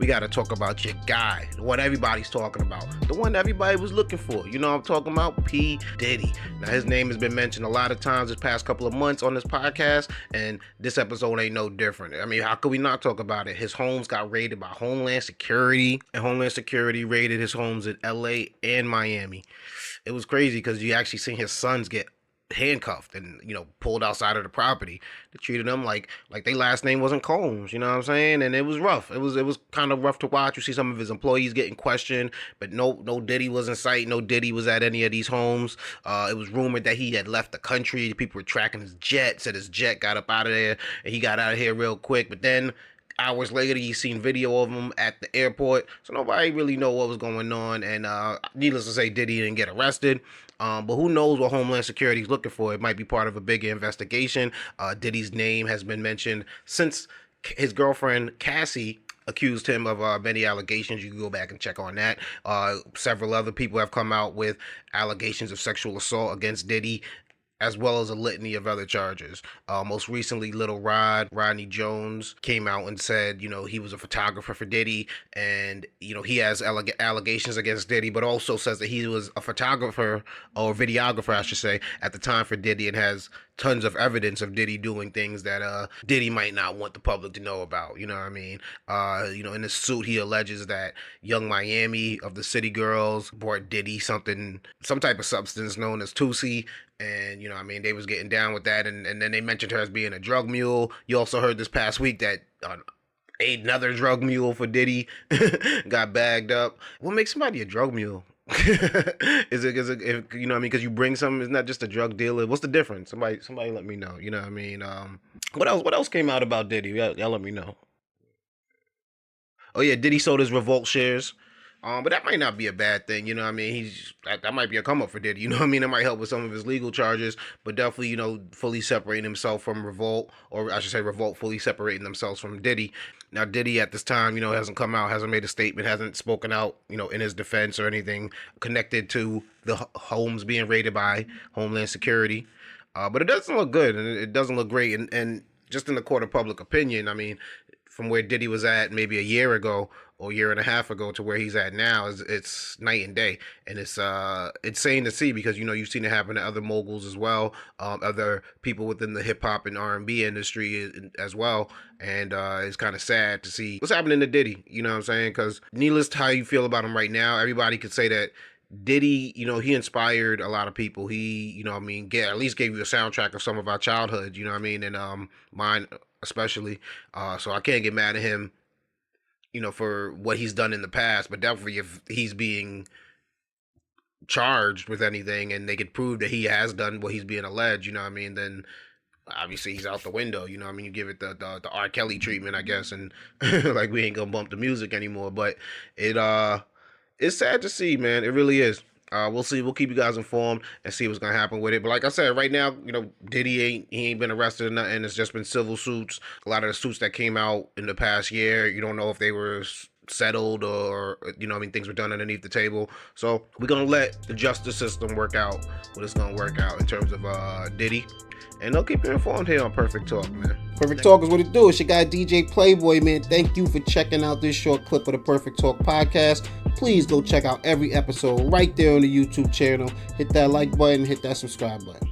we got to talk about your guy, the one everybody's talking about, the one everybody was looking for. You know what I'm talking about? P. Diddy. Now, his name has been mentioned a lot of times this past couple of months on this podcast, and this episode ain't no different. I mean, how could we not talk about it? His homes got raided by Homeland Security, and Homeland Security raided his homes in LA and Miami. It was crazy because you actually seen his sons get handcuffed and pulled outside of the property. They treated them like their last name wasn't Combs, you know what I'm saying? And it was rough. It was kind of rough to watch. You see some of his employees getting questioned, but no Diddy was in sight. No Diddy was at any of these homes. It was rumored that he had left the country. People were tracking his jet. Said his jet got up out of there and he got out of here real quick. But then hours later, you seen video of him at the airport, so nobody really know what was going on. And needless to say, Diddy didn't get arrested. But who knows what Homeland Security is looking for? It might be part of a bigger investigation. Diddy's name has been mentioned since his girlfriend Cassie accused him of many allegations. You can go back and check on that. Several other people have come out with allegations of sexual assault against Diddy, as well as a litany of other charges. Most recently, Little Rodney Jones, came out and said, he was a photographer for Diddy, and, he has allegations against Diddy, but also says that he was a photographer, or videographer, I should say, at the time for Diddy, and has tons of evidence of Diddy doing things that Diddy might not want the public to know about. You know what I mean? In this suit, he alleges that Young Miami of the City Girls brought Diddy some type of substance known as Tusi, and they was getting down with that, and then they mentioned her as being a drug mule. You also heard this past week that another drug mule for Diddy got bagged up. What makes somebody a drug mule? Is it if because you bring something, it's not just a drug dealer. What's the difference? Somebody let me know. You know what I mean? What else came out about Diddy? Y'all let me know. Oh yeah, Diddy sold his Revolt shares. But that might not be a bad thing, that might be a come up for Diddy, It might help with some of his legal charges, but definitely, fully separating himself from Revolt, or I should say Revolt fully separating themselves from Diddy. Now, Diddy at this time, hasn't come out, hasn't made a statement, hasn't spoken out, in his defense or anything connected to the homes being raided by Homeland Security. But it doesn't look good, and it doesn't look great, and just in the court of public opinion, from where Diddy was at maybe a year ago or a year and a half ago to where he's at now, it's night and day. And it's insane to see because, you've seen it happen to other moguls as well, other people within the hip hop and R&B industry as well. And it's kind of sad to see what's happening to Diddy, you know what I'm saying? Because needless to how you feel about him right now, everybody could say that Diddy, he inspired a lot of people. He, at least gave you a soundtrack of some of our childhood, and mine especially. So I can't get mad at him, for what he's done in the past, but definitely if he's being charged with anything and they could prove that he has done what he's being alleged, then obviously he's out the window, you give it the R. Kelly treatment, I guess, and like we ain't gonna bump the music anymore, but it's sad to see, man. It really is. We'll see. We'll keep you guys informed and see what's gonna happen with it. But like I said, right now, Diddy ain't been arrested or nothing. It's just been civil suits. A lot of the suits that came out in the past year, you don't know if they were settled or things were done underneath the table. So we're gonna let the justice system work out what it's gonna work out in terms of Diddy. And they'll keep you informed here on Perfect Talk, man. Perfect Talk is what it do. It's your guy, DJ Playboy, man. Thank you for checking out this short clip of the Perfect Talk podcast. Please go check out every episode right there on the YouTube channel. Hit that like button, hit that subscribe button.